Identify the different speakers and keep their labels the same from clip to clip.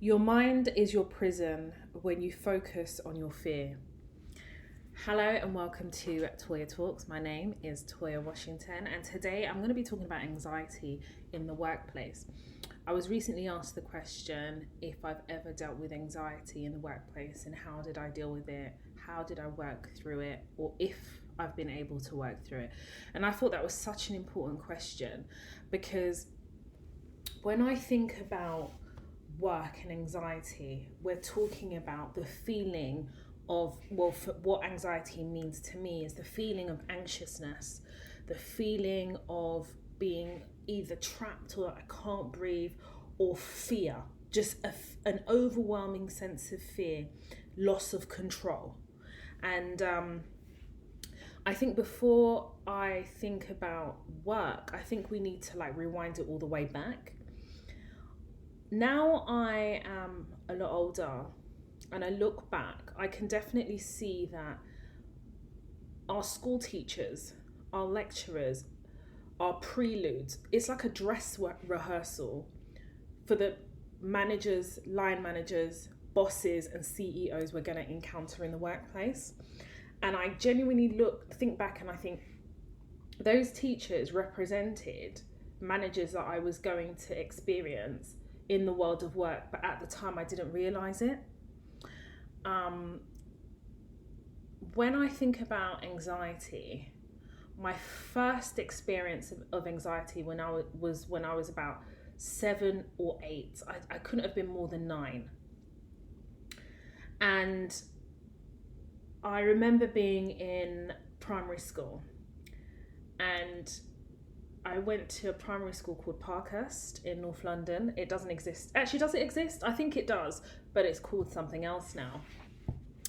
Speaker 1: Your mind is your prison when you focus on your fear. Hello and welcome to Toya Talks. My name is Toya Washington, and today I'm going to be talking about anxiety in the workplace. I was recently asked the question if I've ever dealt with anxiety in the workplace and how did I deal with it, how did I work through it, or if I've been able to work through it. And I thought that was such an important question because when I think about work and anxiety, we're talking about the feeling of, what anxiety means to me is the feeling of anxiousness, the feeling of being either trapped or I can't breathe, or fear, just an overwhelming sense of fear, loss of control. And I think before I think about work, I think we need to rewind it all the way back. Now I am a lot older and I look back, I can definitely see that our school teachers, our lecturers, our preludes, it's like a dress rehearsal for the managers, line managers, bosses and CEOs we're going to encounter in the workplace. And I genuinely think back and I think those teachers represented managers that I was going to experience in the world of work, but at the time I didn't realize it. When I think about anxiety, my first experience of anxiety when I was about 7 or 8. I couldn't have been more than 9. And I remember being in primary school, and I went to a primary school called Parkhurst in North London. It doesn't exist. Actually, does it exist? I think it does, but it's called something else now.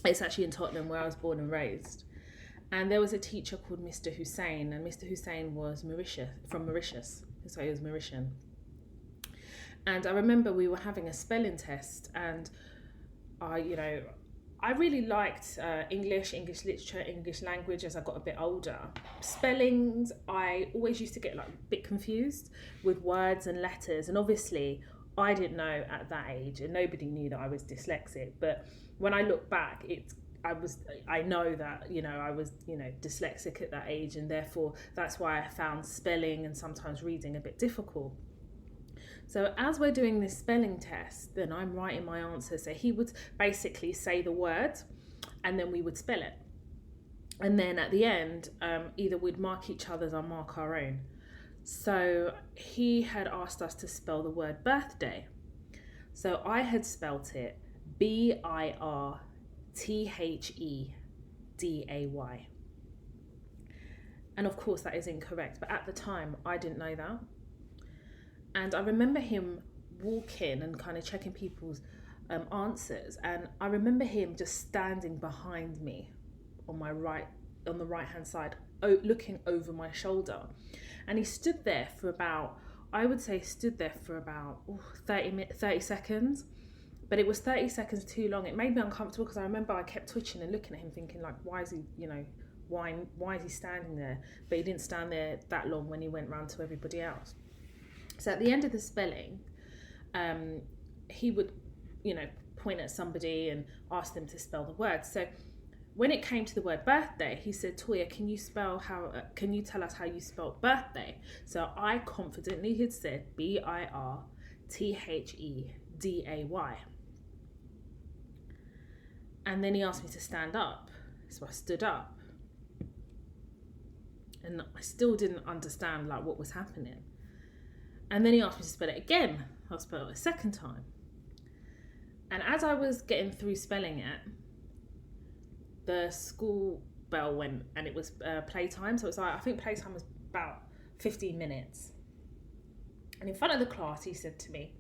Speaker 1: It's actually in Tottenham, where I was born and raised. And there was a teacher called Mr. Hussein, and Mr. Hussein was from Mauritius, so he was Mauritian. And I remember we were having a spelling test, and I really liked English literature, English language as I got a bit older. Spellings, I always used to get a bit confused with words and letters. And obviously, I didn't know at that age, and nobody knew that I was dyslexic. But when I look back, I know that, I was, dyslexic at that age. And therefore, that's why I found spelling and sometimes reading a bit difficult. So as we're doing this spelling test, then I'm writing my answer. So he would basically say the word and then we would spell it. And then at the end, either we'd mark each other's or mark our own. So he had asked us to spell the word birthday. So I had spelt it BIRTHEDAY. And of course that is incorrect. But at the time, I didn't know that. And I remember him walking and kind of checking people's answers. And I remember him just standing behind me on the right hand side, looking over my shoulder. And he stood there for about 30 seconds. But it was 30 seconds too long. It made me uncomfortable because I remember I kept twitching and looking at him thinking why is he, why is he standing there? But he didn't stand there that long when he went round to everybody else. So at the end of the spelling, he would, point at somebody and ask them to spell the word. So when it came to the word birthday, he said, "Toya, can you tell us how you spelled birthday?" So I confidently had said BIRTHEDAY. And then he asked me to stand up. So I stood up. And I still didn't understand what was happening. And then he asked me to spell it again. I'll spell it a second time. And as I was getting through spelling it, the school bell went and it was playtime. So it was I think playtime was about 15 minutes. And in front of the class, he said to me,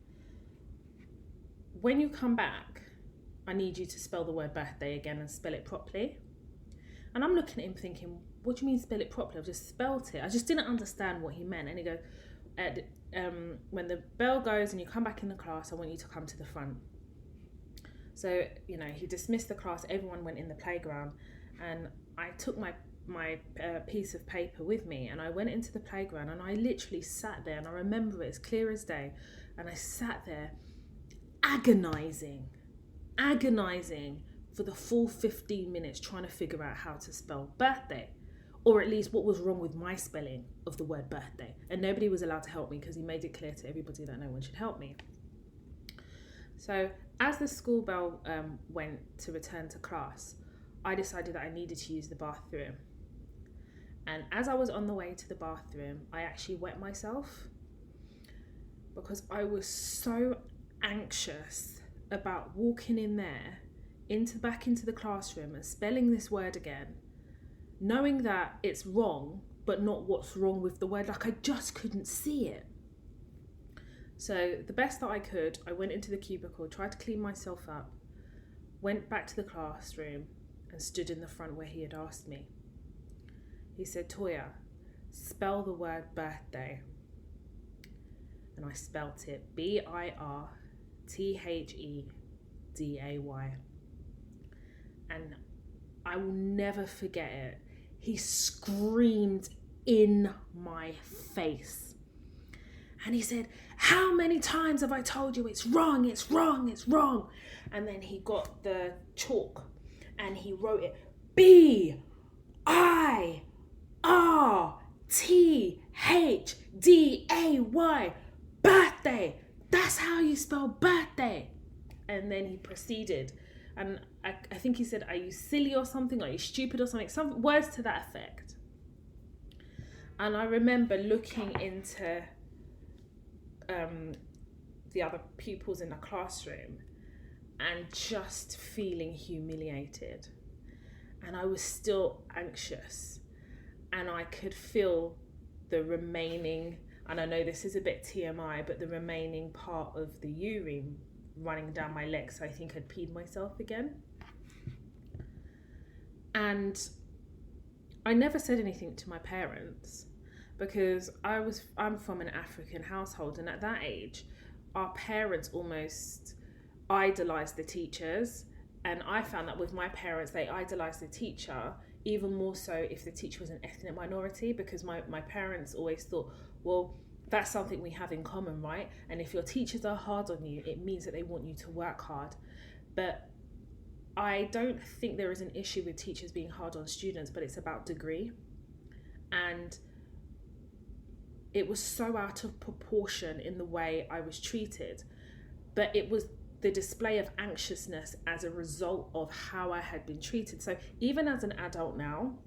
Speaker 1: "When you come back, I need you to spell the word birthday again and spell it properly." And I'm looking at him thinking, what do you mean spell it properly? I've just spelt it. I just didn't understand what he meant. And he goes, when the bell goes and you come back in the class, I want you to come to the front. So, he dismissed the class, everyone went in the playground, and I took my piece of paper with me and I went into the playground and I literally sat there, and I remember it as clear as day, and I sat there agonizing for the full 15 minutes trying to figure out how to spell birthday, or at least what was wrong with my spelling of the word birthday. And nobody was allowed to help me because he made it clear to everybody that no one should help me. So as the school bell went to return to class, I decided that I needed to use the bathroom. And as I was on the way to the bathroom, I actually wet myself because I was so anxious about walking in there, back into the classroom and spelling this word again, knowing that it's wrong, but not what's wrong with the word. Like, I just couldn't see it. So the best that I could, I went into the cubicle, tried to clean myself up, went back to the classroom and stood in the front where he had asked me. He said, "Toya, spell the word birthday." And I spelt it BIRTHEDAY. And I will never forget it. He screamed in my face. And he said, "How many times have I told you it's wrong, it's wrong, it's wrong?" And then he got the chalk and he wrote it, BIRTHDAY, birthday. That's how you spell birthday. And then he proceeded. And I think he said, "Are you silly or something? Are you stupid or something?" Some words to that effect. And I remember looking into the other pupils in the classroom and just feeling humiliated. And I was still anxious. And I could feel the remaining, and I know this is a bit TMI, but the remaining part of the urine running down my legs. So I think I'd peed myself again. And I never said anything to my parents because I'm from an African household, and at that age, our parents almost idolized the teachers. And I found that with my parents, they idolized the teacher even more so if the teacher was an ethnic minority, because my parents always thought, well, that's something we have in common, right? And if your teachers are hard on you, it means that they want you to work hard. But I don't think there is an issue with teachers being hard on students, but it's about degree. And it was so out of proportion in the way I was treated, but it was the display of anxiousness as a result of how I had been treated. So even as an adult now,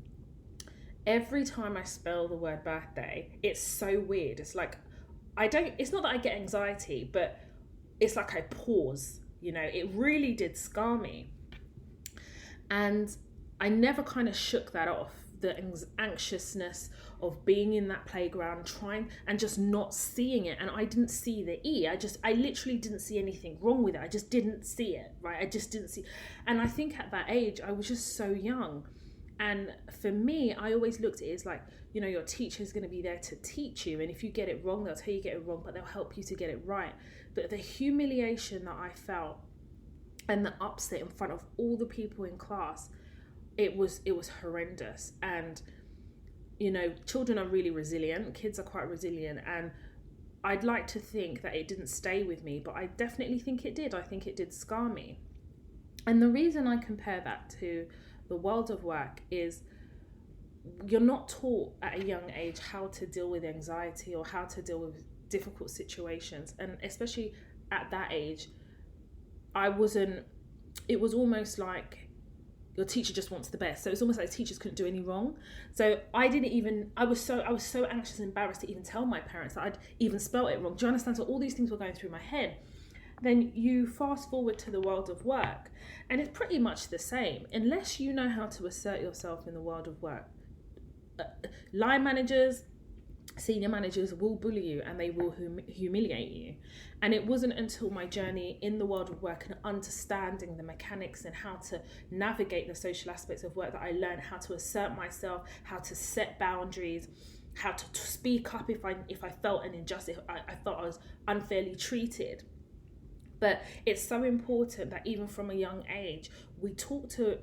Speaker 1: every time I spell the word birthday, it's so weird. It's like, it's not that I get anxiety, but it's like I pause, it really did scar me. And I never kind of shook that off, the anxiousness of being in that playground, trying and just not seeing it. And I didn't see the E. I literally didn't see anything wrong with it. I just didn't see it, right? I just didn't see. And I think at that age, I was just so young. And for me, I always looked at it as like, your teacher is going to be there to teach you. And if you get it wrong, they'll tell you get it wrong, but they'll help you to get it right. But the humiliation that I felt and the upset in front of all the people in class, it was horrendous. And children are really resilient. Kids are quite resilient, and I'd like to think that it didn't stay with me, but I definitely think it did. I think it did scar me. And the reason I compare that to the world of work is you're not taught at a young age how to deal with anxiety or how to deal with difficult situations. And especially at that age, it was almost like your teacher just wants the best. So it's almost like teachers couldn't do any wrong. So I was so anxious and embarrassed to even tell my parents that I'd even spelt it wrong. Do you understand? So all these things were going through my head. Then you fast forward to the world of work, and it's pretty much the same. Unless you know how to assert yourself in the world of work, line managers, senior managers will bully you and they will humiliate you. And it wasn't until my journey in the world of work and understanding the mechanics and how to navigate the social aspects of work that I learned how to assert myself, how to set boundaries, how to speak up if I felt an injustice, I felt I was unfairly treated. But it's so important that even from a young age, we talk to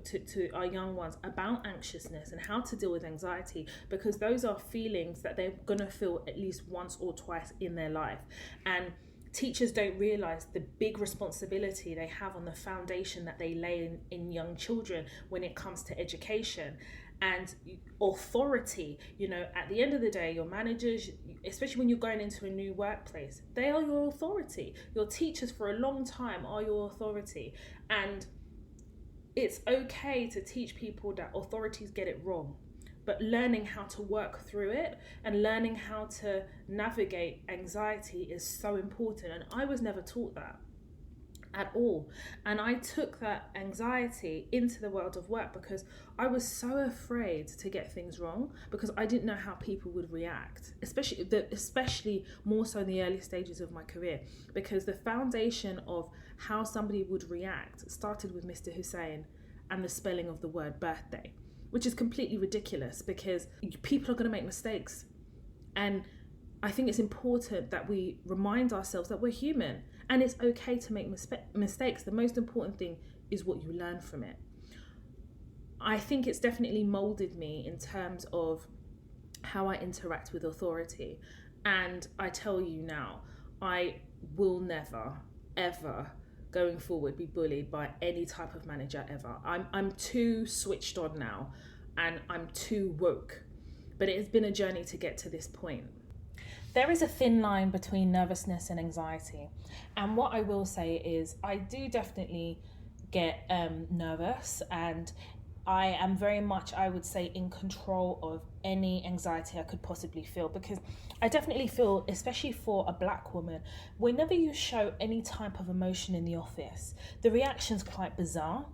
Speaker 1: our young ones about anxiousness and how to deal with anxiety, because those are feelings that they're going to feel at least once or twice in their life. And teachers don't realise the big responsibility they have on the foundation that they lay in young children when it comes to education and authority. You know, at the end of the day, your managers, especially when you're going into a new workplace, they are your authority. Your teachers for a long time are your authority. And it's okay to teach people that authorities get it wrong, but learning how to work through it and learning how to navigate anxiety is so important. And I was never taught that at all. And I took that anxiety into the world of work because I was so afraid to get things wrong, because I didn't know how people would react, especially more so in the early stages of my career, because the foundation of how somebody would react started with Mr. Hussein and the spelling of the word birthday, which is completely ridiculous because people are going to make mistakes. And I think it's important that we remind ourselves that we're human and it's okay to make mistakes. The most important thing is what you learn from it. I think it's definitely molded me in terms of how I interact with authority. And I tell you now, I will never, ever going forward be bullied by any type of manager ever. I'm too switched on now and I'm too woke. But it has been a journey to get to this point. There is a thin line between nervousness and anxiety. And what I will say is I do definitely get nervous, and I am very much, I would say, in control of any anxiety I could possibly feel, because I definitely feel, especially for a black woman, whenever you show any type of emotion in the office, the reaction's quite bizarre.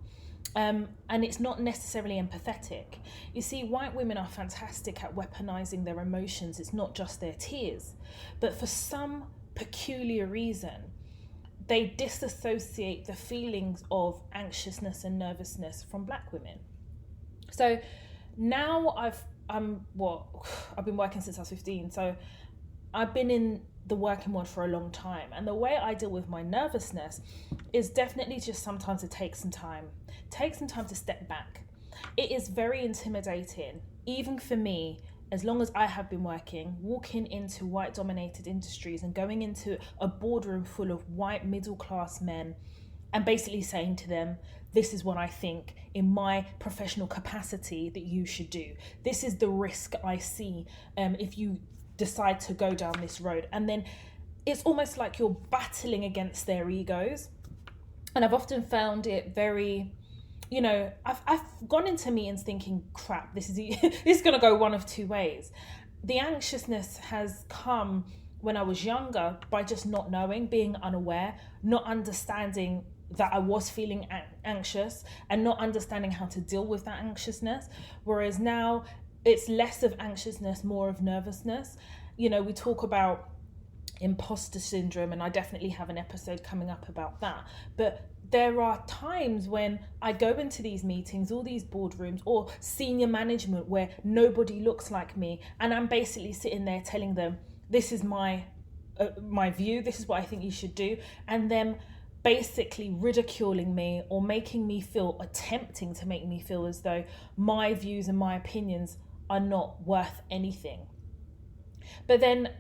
Speaker 1: And it's not necessarily empathetic. You see, white women are fantastic at weaponizing their emotions. It's not just their tears. But for some peculiar reason, they disassociate the feelings of anxiousness and nervousness from black women. So now I've been working since I was 15. So I've been in the working world for a long time. And the way I deal with my nervousness is definitely just sometimes to take some time to step back. It is very intimidating, even for me, as long as I have been walking into white dominated industries and going into a boardroom full of white middle class men and basically saying to them, this is what I think in my professional capacity that you should do. This is the risk I see if you decide to go down this road. And then it's almost like you're battling against their egos. And I've often found it very, you know, I've gone into meetings thinking, crap, this is going to go one of two ways. The anxiousness has come when I was younger by just not knowing, being unaware, not understanding that I was feeling anxious and not understanding how to deal with that anxiousness. Whereas now it's less of anxiousness, more of nervousness. You know, we talk about imposter syndrome, and I definitely have an episode coming up about that. But there are times when I go into these meetings, all these boardrooms or senior management where nobody looks like me, and I'm basically sitting there telling them, this is my view, this is what I think you should do, and them basically ridiculing me or attempting to make me feel as though my views and my opinions are not worth anything. But then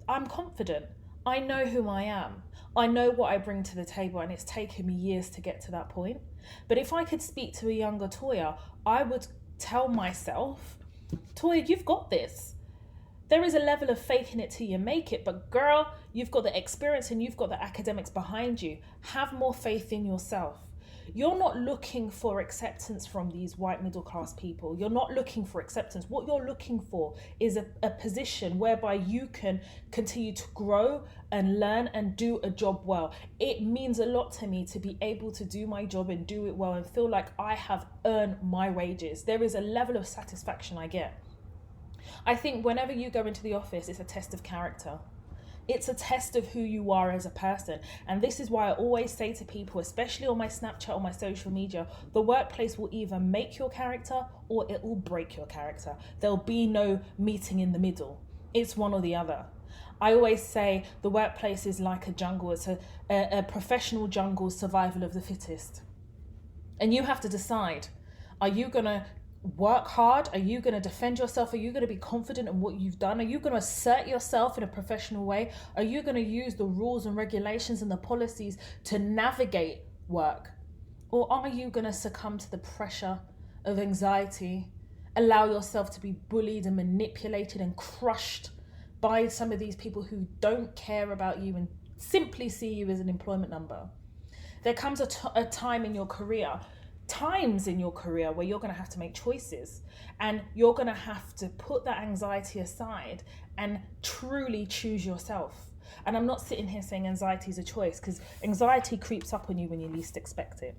Speaker 1: I'm confident. I know who I am. I know what I bring to the table, and it's taken me years to get to that point. But if I could speak to a younger Toya, I would tell myself, Toya, you've got this. There is a level of faking it till you make it, but girl, you've got the experience and you've got the academics behind you. Have more faith in yourself. You're not looking for acceptance from these white middle class people. You're not looking for acceptance. What you're looking for is a position whereby you can continue to grow and learn and do a job well. It means a lot to me to be able to do my job and do it well and feel like I have earned my wages. There is a level of satisfaction I get. I think whenever you go into the office, it's a test of character. It's a test of who you are as a person. And this is why I always say to people, especially on my Snapchat or my social media, the workplace will either make your character or it will break your character. There'll be no meeting in the middle. It's one or the other. I always say the workplace is like a jungle. It's a professional jungle, survival of the fittest. And you have to decide, are you going to work hard? Are you going to defend yourself? Are you going to be confident in what you've done? Are you going to assert yourself in a professional way? Are you going to use the rules and regulations and the policies to navigate work? Or are you going to succumb to the pressure of anxiety, allow yourself to be bullied and manipulated and crushed by some of these people who don't care about you and simply see you as an employment number? There comes a time in your career, times in your career where you're going to have to make choices, and you're going to have to put that anxiety aside and truly choose yourself. And I'm not sitting here saying anxiety is a choice, because anxiety creeps up on you when you least expect it.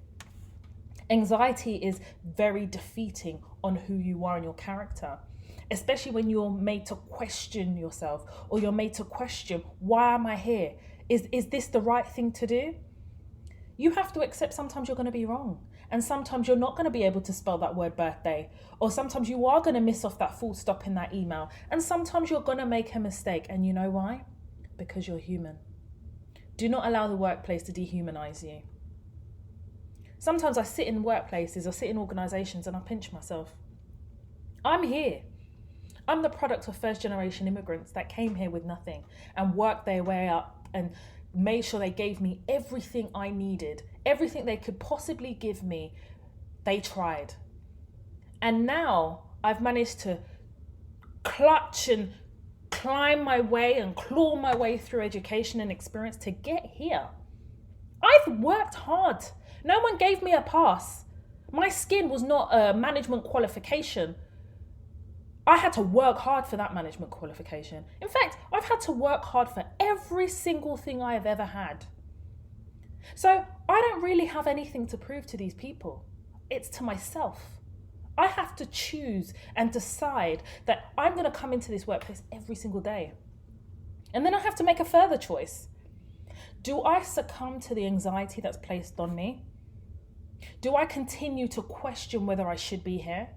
Speaker 1: Anxiety is very defeating on who you are and your character, especially when you're made to question yourself, or you're made to question, why am I here? Is this the right thing to do? You have to accept sometimes you're going to be wrong. And sometimes you're not going to be able to spell that word birthday. Or sometimes you are going to miss off that full stop in that email. And sometimes you're going to make a mistake. And you know why? Because you're human. Do not allow the workplace to dehumanize you. Sometimes I sit in workplaces or sit in organizations and I pinch myself. I'm here. I'm the product of first generation immigrants that came here with nothing and worked their way up and made sure they gave me everything I needed, everything they could possibly give me. They tried. And now I've managed to clutch and climb my way and claw my way through education and experience to get here. I've worked hard. No one gave me a pass. My skin was not a management qualification. I had to work hard for that management qualification. In fact, I've had to work hard for every single thing I have ever had. So I don't really have anything to prove to these people. It's to myself. I have to choose and decide that I'm going to come into this workplace every single day. And then I have to make a further choice. Do I succumb to the anxiety that's placed on me? Do I continue to question whether I should be here?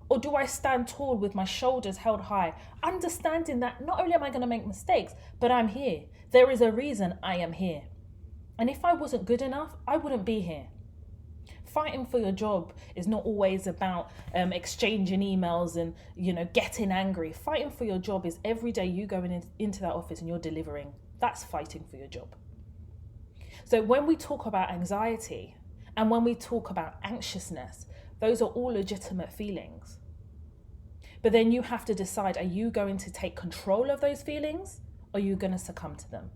Speaker 1: Or do I stand tall with my shoulders held high, understanding that not only am I going to make mistakes, but I'm here. There is a reason I am here. And if I wasn't good enough, I wouldn't be here. Fighting for your job is not always about exchanging emails and, getting angry. Fighting for your job is every day you go into that office and you're delivering. That's fighting for your job. So when we talk about anxiety and when we talk about anxiousness, those are all legitimate feelings. But then you have to decide, are you going to take control of those feelings or are you going to succumb to them?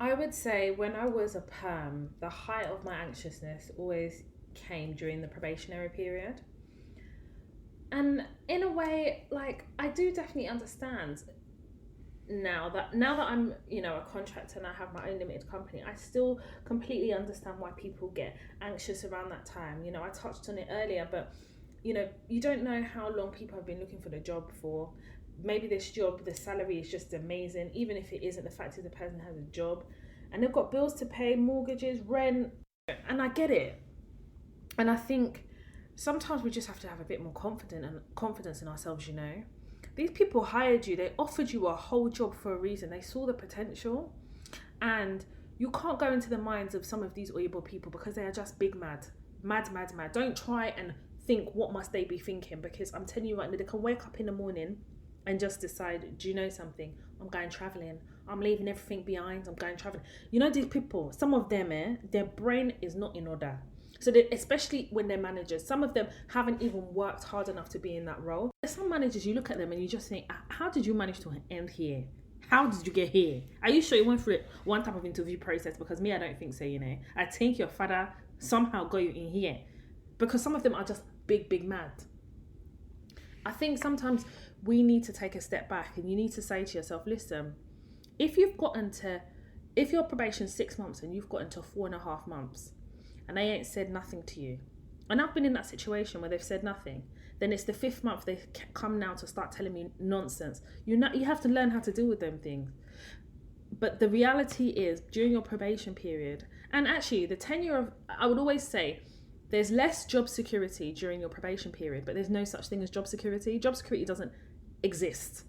Speaker 1: I would say when I was a perm, the height of my anxiousness always came during the probationary period. And in a way, I do definitely understand now that I'm, a contractor and I have my own limited company, I still completely understand why people get anxious around that time. I touched on it earlier, but you don't know how long people have been looking for the job for. Maybe this job, the salary is just amazing, even if it isn't. The fact is the person has a job and they've got bills to pay, mortgages, rent, and I get it. And I think sometimes we just have to have a bit more confidence in ourselves. These people hired you, they offered you a whole job for a reason. They saw the potential, and you can't go into the minds of some of these Oyibo people because they are just big mad. Don't try and think what must they be thinking, because I'm telling you right now, they can wake up in the morning and just decide, do you know something? I'm going traveling. I'm leaving everything behind. I'm going traveling. These people, some of them, their brain is not in order. So especially when they're managers, some of them haven't even worked hard enough to be in that role. There's some managers, you look at them and you just think, how did you manage to end here? How did you get here? Are you sure you went through one type of interview process? Because me, I don't think so, I think your father somehow got you in here. Because some of them are just big mad. I think sometimes we need to take a step back and you need to say to yourself, listen, if your probation is 6 months and you've gotten to 4.5 months, and they ain't said nothing to you. And I've been in that situation where they've said nothing. Then it's the 5th month they come now to start telling me nonsense. You have to learn how to deal with them things. But the reality is, during your probation period, and actually the tenure of, I would always say, there's less job security during your probation period, but there's no such thing as job security. Job security doesn't exist,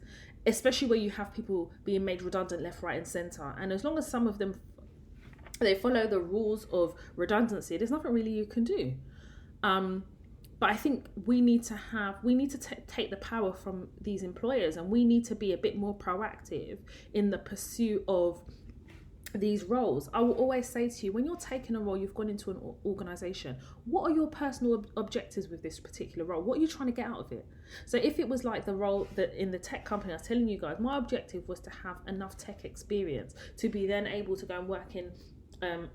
Speaker 1: especially where you have people being made redundant left, right, and centre. And as long as some of them they follow the rules of redundancy, there's nothing really you can do. But I think we need to take the power from these employers, and we need to be a bit more proactive in the pursuit of these roles. I will always say to you, when you're taking a role, you've gone into an organization, what are your personal objectives with this particular role? What are you trying to get out of it? So if it was like the role that in the tech company, I was telling you guys, my objective was to have enough tech experience to be then able to go and work in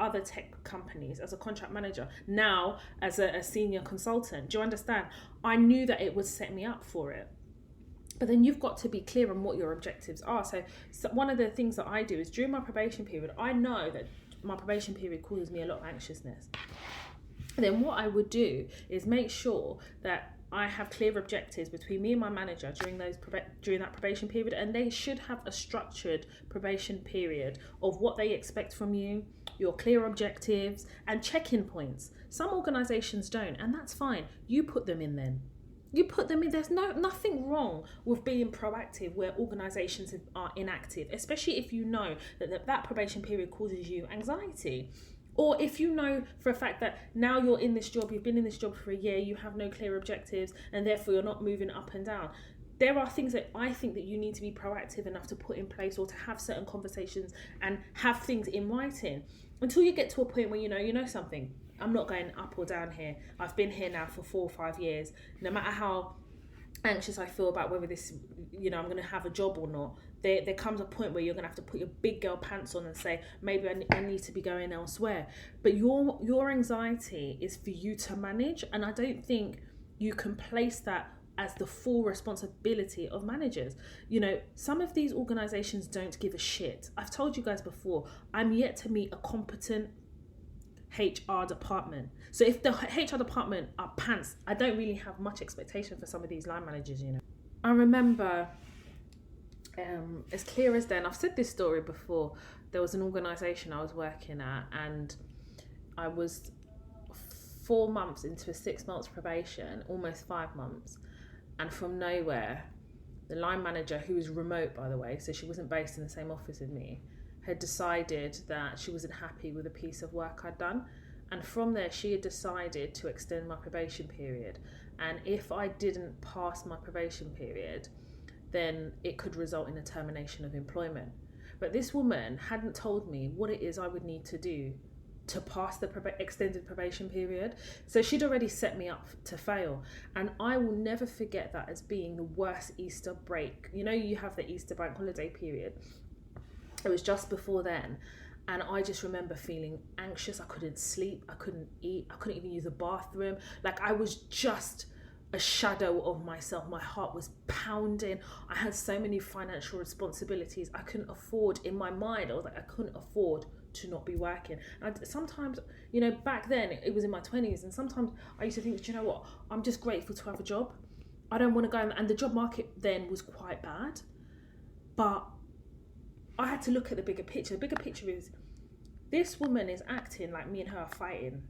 Speaker 1: other tech companies as a contract manager, now as a senior consultant. Do you understand? I knew that it would set me up for it. But then you've got to be clear on what your objectives are. So one of the things that I do is during my probation period, I know that my probation period causes me a lot of anxiousness. And then what I would do is make sure that I have clear objectives between me and my manager during that probation period, and they should have a structured probation period of what they expect from you, your clear objectives and check-in points. Some organizations don't, and that's fine. You put them in then. You put them in. There's nothing wrong with being proactive where organizations are inactive, especially if you know that probation period causes you anxiety. Or if you know for a fact that now you're in this job, you've been in this job for a year, you have no clear objectives, and therefore you're not moving up and down. There are things that I think that you need to be proactive enough to put in place, or to have certain conversations and have things in writing until you get to a point where you know something. I'm not going up or down here. I've been here now for 4 or 5 years. No matter how anxious I feel about whether this, I'm going to have a job or not, there comes a point where you're going to have to put your big girl pants on and say, maybe I need to be going elsewhere. But your anxiety is for you to manage, and I don't think you can place that as the full responsibility of managers. Some of these organizations don't give a shit. I've told you guys before, I'm yet to meet a competent HR department. So if the HR department are pants, I don't really have much expectation for some of these line managers. I remember as clear as then, I've said this story before, there was an organisation I was working at, and I was 4 months into a 6 months probation, almost 5 months, and from nowhere, the line manager, who was remote by the way, so she wasn't based in the same office as me, had decided that she wasn't happy with a piece of work I'd done, and from there she had decided to extend my probation period, and if I didn't pass my probation period, then it could result in a termination of employment. But this woman hadn't told me what it is I would need to do to pass the extended probation period. So she'd already set me up to fail. And I will never forget that as being the worst Easter break. You have the Easter bank holiday period. It was just before then. And I just remember feeling anxious. I couldn't sleep. I couldn't eat. I couldn't even use the bathroom. Like, I was just a shadow of myself. My heart was pounding. I had so many financial responsibilities. I couldn't afford, in my mind, I was like, I couldn't afford to not be working. And sometimes, back then it was in my 20s, and sometimes I used to think, do you know what? I'm just grateful to have a job. I don't want to go, and the job market then was quite bad. But I had to look at the bigger picture. The bigger picture is this woman is acting like me and her are fighting.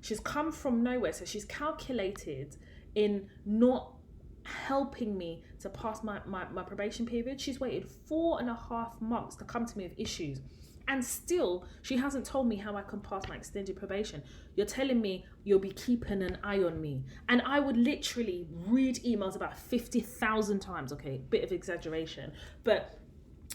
Speaker 1: She's come from nowhere, so she's calculated in not helping me to pass my probation period. She's waited 4.5 months to come to me with issues, and still she hasn't told me how I can pass my extended probation. You're telling me you'll be keeping an eye on me, and I would literally read emails about 50,000 times. Okay, bit of exaggeration, but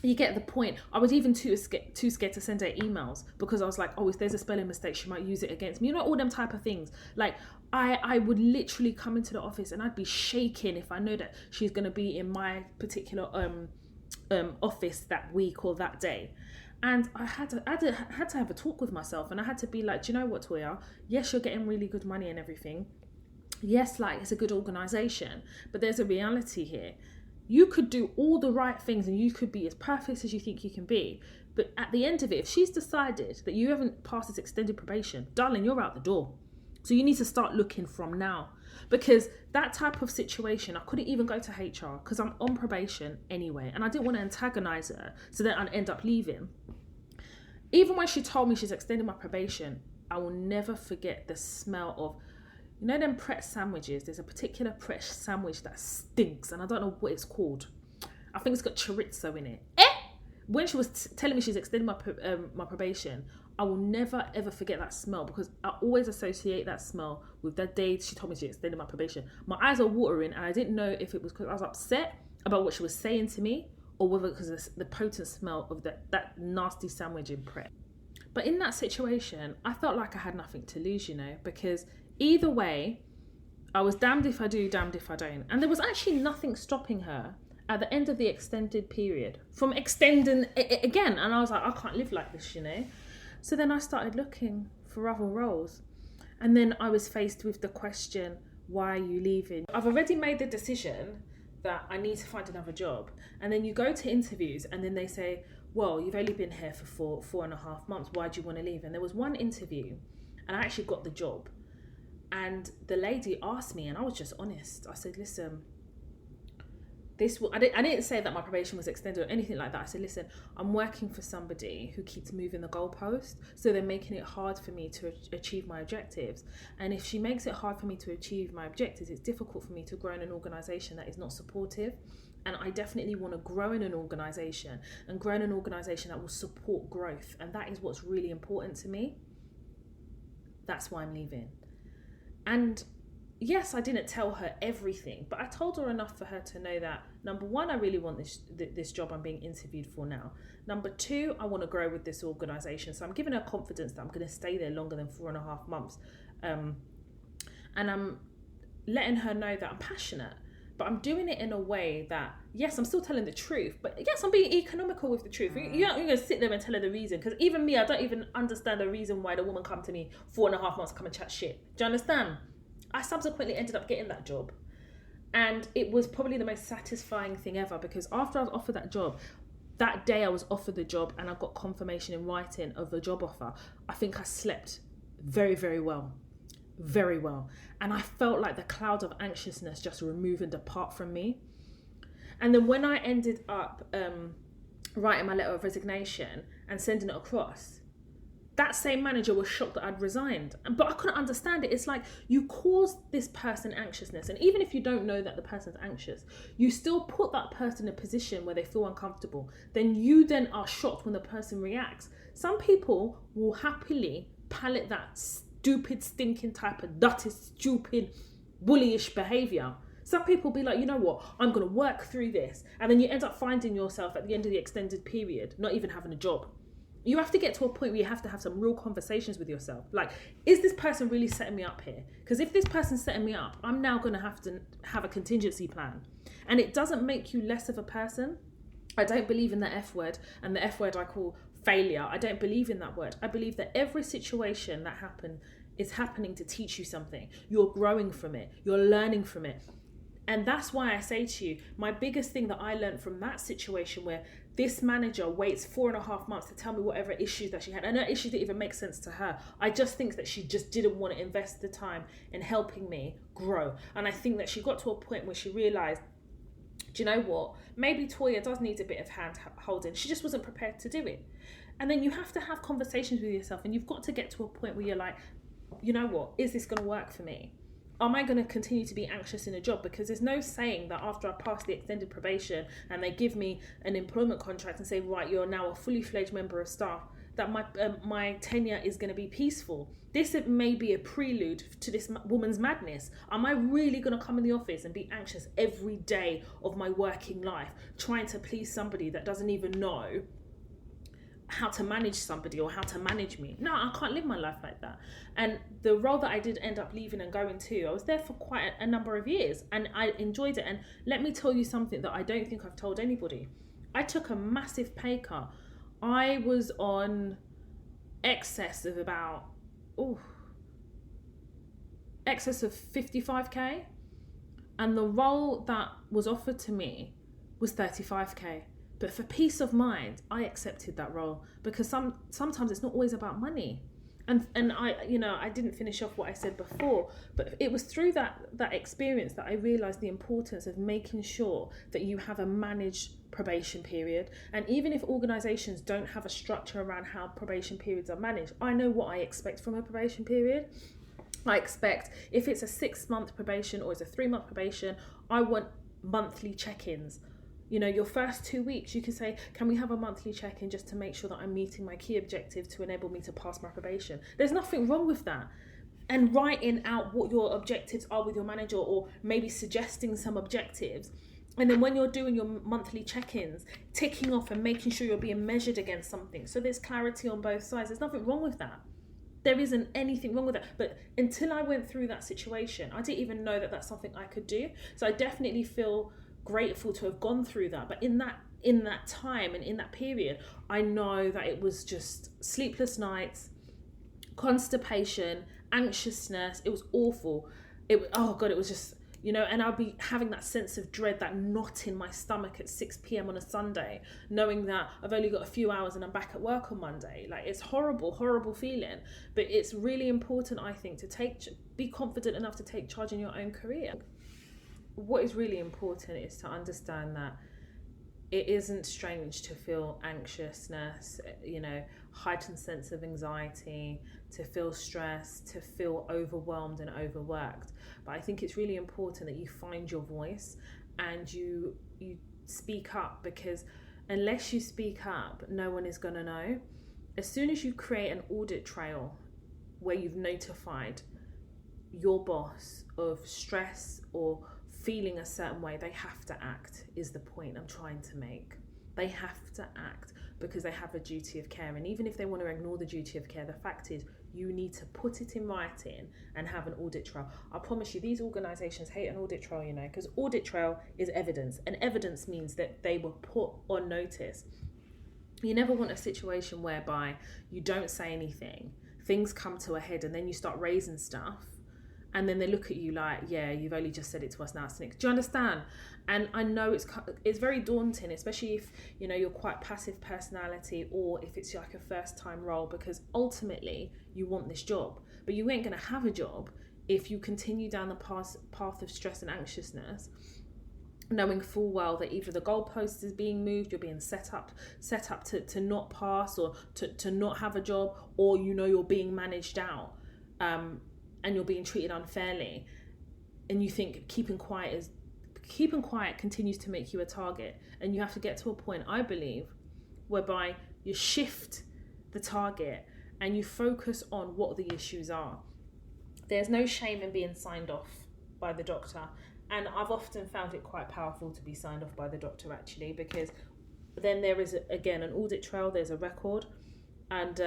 Speaker 1: you get the point. I was even too scared to send her emails because I was like, oh, if there's a spelling mistake, she might use it against me. All them type of things. Like, I would literally come into the office and I'd be shaking if I know that she's going to be in my particular office that week or that day. And I had to have a talk with myself, and I had to be like, do you know what, Toya? Yes, you're getting really good money and everything. Yes, like, it's a good organisation, but there's a reality here. You could do all the right things and you could be as perfect as you think you can be. But at the end of it, if she's decided that you haven't passed this extended probation, darling, you're out the door. So you need to start looking from now. Because that type of situation, I couldn't even go to HR because I'm on probation anyway. And I didn't want to antagonize her so that I'd end up leaving. Even when she told me she's extending my probation, I will never forget the smell of, them Pret sandwiches. There's a particular Pret sandwich that stinks, and I don't know what it's called. I think it's got chorizo in it. When she was telling me she's extending my probation, I will never ever forget that smell, because I always associate that smell with that day she told me she extended my probation. My eyes are watering, and I didn't know if it was because I was upset about what she was saying to me, or whether because of the potent smell of that nasty sandwich in prep. But in that situation, I felt like I had nothing to lose, because either way, I was damned if I do, damned if I don't. And there was actually nothing stopping her at the end of the extended period from extending it again. And I was like, I can't live like this, So then I started looking for other roles. And then I was faced with the question, why are you leaving? I've already made the decision that I need to find another job. And then you go to interviews and then they say, well, you've only been here for 4.5 months. Why do you want to leave? And there was one interview and I actually got the job. And the lady asked me, and I was just honest. I said, listen, I didn't say that my probation was extended or anything like that. I said, listen, I'm working for somebody who keeps moving the goalpost. So they're making it hard for me to achieve my objectives. And if she makes it hard for me to achieve my objectives, it's difficult for me to grow in an organisation that is not supportive. And I definitely want to grow in an organisation and grow in an organisation that will support growth. And that is what's really important to me. That's why I'm leaving. And yes, I didn't tell her everything, but I told her enough for her to know that, number one, I really want this job I'm being interviewed for now. Number two, I want to grow with this organisation. So I'm giving her confidence that I'm going to stay there longer than 4.5 months. And I'm letting her know that I'm passionate, but I'm doing it in a way that, yes, I'm still telling the truth, but yes, I'm being economical with the truth. You're not going to sit there and tell her the reason, because even me, I don't even understand the reason why the woman come to me 4.5 months to come and chat shit. Do you understand? I subsequently ended up getting that job, and it was probably the most satisfying thing ever, because after I was offered that job, that day I was offered the job and I got confirmation in writing of the job offer, I think I slept very, very well. Very well. And I felt like the cloud of anxiousness just remove and depart from me. And then when I ended up writing my letter of resignation and sending it across, that same manager was shocked that I'd resigned. But I couldn't understand it. It's like, you caused this person anxiousness. And even if you don't know that the person's anxious, you still put that person in a position where they feel uncomfortable. Then you then are shocked when the person reacts. Some people will happily pallet that stupid, stinking type of dirty, stupid, bullyish behaviour. Some people be like, you know what, I'm going to work through this. And then you end up finding yourself at the end of the extended period, not even having a job. You have to get to a point where you have to have some real conversations with yourself. Like, is this person really setting me up here? Because if this person's setting me up, I'm now going to have a contingency plan. And it doesn't make you less of a person. I don't believe in the F word, and the F word I call failure. I don't believe in that word. I believe that every situation that happened is happening to teach you something. You're growing from it. You're learning from it. And that's why I say to you, my biggest thing that I learned from that situation, where this manager waits 4.5 months to tell me whatever issues that she had, and her issue didn't even make sense to her. I just think that she just didn't want to invest the time in helping me grow. And I think that she got to a point where she realised, do you know what? Maybe Toya does need a bit of hand holding. She just wasn't prepared to do it. And then you have to have conversations with yourself, and you've got to get to a point where you're like, you know what? Is this going to work for me? Am I going to continue to be anxious in a job? Because there's no saying that after I pass the extended probation and they give me an employment contract and say, right, you're now a fully fledged member of staff, that my tenure is going to be peaceful. This may be a prelude to this woman's madness. Am I really going to come in the office and be anxious every day of my working life, trying to please somebody that doesn't even know how to manage somebody or how to manage me? No, I can't live my life like that. And the role that I did end up leaving and going to, I was there for quite a number of years and I enjoyed it. And let me tell you something that I don't think I've told anybody. I took a massive pay cut. I was on excess of 55k, and the role that was offered to me was 35k. But for peace of mind, I accepted that role, because sometimes it's not always about money. And I didn't finish off what I said before, but it was through that experience that I realised the importance of making sure that you have a managed probation period. And even if organisations don't have a structure around how probation periods are managed, I know what I expect from a probation period. I expect, if it's a 6-month probation or it's a 3-month probation, I want monthly check-ins. Your first 2 weeks, you could say, can we have a monthly check-in just to make sure that I'm meeting my key objective to enable me to pass my probation? There's nothing wrong with that. And writing out what your objectives are with your manager, or maybe suggesting some objectives. And then when you're doing your monthly check-ins, ticking off and making sure you're being measured against something. So there's clarity on both sides. There's nothing wrong with that. There isn't anything wrong with that. But until I went through that situation, I didn't even know that that's something I could do. So I definitely feel grateful to have gone through that. But in that time and in that period, I know that it was just sleepless nights, constipation, anxiousness. It was awful. It was just, and I'll be having that sense of dread, that knot in my stomach at 6 p.m. on a Sunday, knowing that I've only got a few hours and I'm back at work on Monday. Like, it's horrible feeling. But it's really important, I think, to be confident enough to take charge in your own career. What is really important is to understand that it isn't strange to feel anxiousness, heightened sense of anxiety, to feel stressed, to feel overwhelmed and overworked. But I think it's really important that you find your voice and you speak up, because unless you speak up, no one is going to know. As soon as you create an audit trail where you've notified your boss of stress or feeling a certain way, they have to act, is the point I'm trying to make. They have to act because they have a duty of care. And even if they want to ignore the duty of care, the fact is you need to put it in writing and have an audit trail. I promise you, these organisations hate an audit trail, because audit trail is evidence, and evidence means that they were put on notice. You never want a situation whereby you don't say anything, things come to a head, and then you start raising stuff. And then they look at you like, yeah, you've only just said it to us now, Snick. Do you understand? And I know it's very daunting, especially if, you're quite passive personality, or if it's like a first time role, because ultimately you want this job. But you ain't going to have a job if you continue down the path of stress and anxiousness, knowing full well that either the goalpost is being moved, you're being set up to not pass, or to not have a job, or you're being managed out. And you're being treated unfairly, and you think keeping quiet continues to make you a target. And you have to get to a point, I believe, whereby you shift the target and you focus on what the issues are. There's no shame in being signed off by the doctor, and I've often found it quite powerful to be signed off by the doctor, actually, because then there is again an audit trail, there's a record. And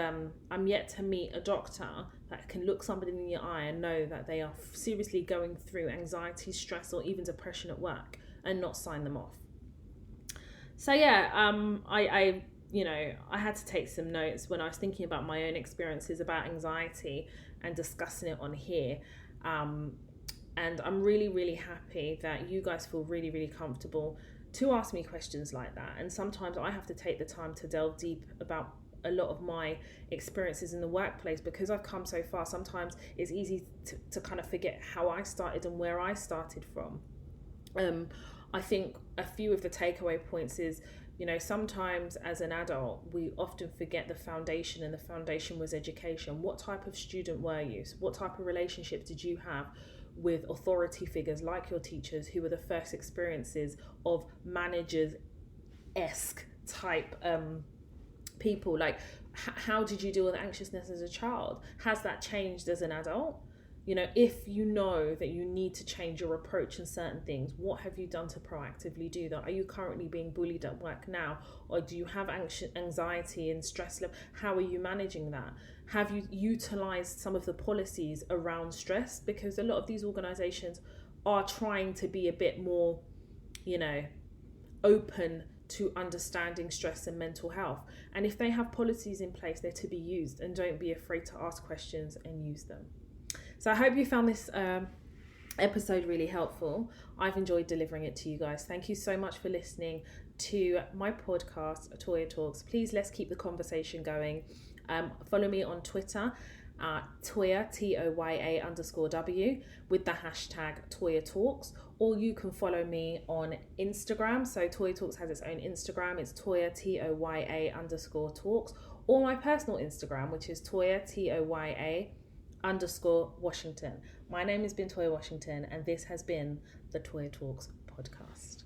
Speaker 1: I'm yet to meet a doctor that can look somebody in the eye and know that they are seriously going through anxiety, stress, or even depression at work, and not sign them off. So yeah, I had to take some notes when I was thinking about my own experiences about anxiety and discussing it on here. And I'm really, really happy that you guys feel really, really comfortable to ask me questions like that. And sometimes I have to take the time to delve deep about a lot of my experiences in the workplace, because I've come so far. Sometimes it's easy to kind of forget how I started and where I started from. I think a few of the takeaway points is, sometimes as an adult, we often forget the foundation, and the foundation was education. What type of student were you? What type of relationships did you have with authority figures like your teachers, who were the first experiences of managers-esque type people? Like, how did you deal with anxiousness as a child? Has that changed as an adult? If you know that you need to change your approach in certain things, what have you done to proactively do that? Are you currently being bullied at work now? Or do you have anxiety and stress level? How are you managing that? Have you utilized some of the policies around stress? Because a lot of these organizations are trying to be a bit more, open to understanding stress and mental health. And if they have policies in place, they're to be used, and don't be afraid to ask questions and use them. So I hope you found this episode really helpful. I've enjoyed delivering it to you guys. Thank you so much for listening to my podcast, Toya Talks. Please, let's keep the conversation going. Follow me on Twitter, Toya, Toya_W, with the hashtag Toya Talks. Or you can follow me on Instagram. So Toya Talks has its own Instagram. It's Toya, Toya_Talks. Or my personal Instagram, which is Toya, Toya_Washington. My name has been Toya Washington, and this has been the Toya Talks podcast.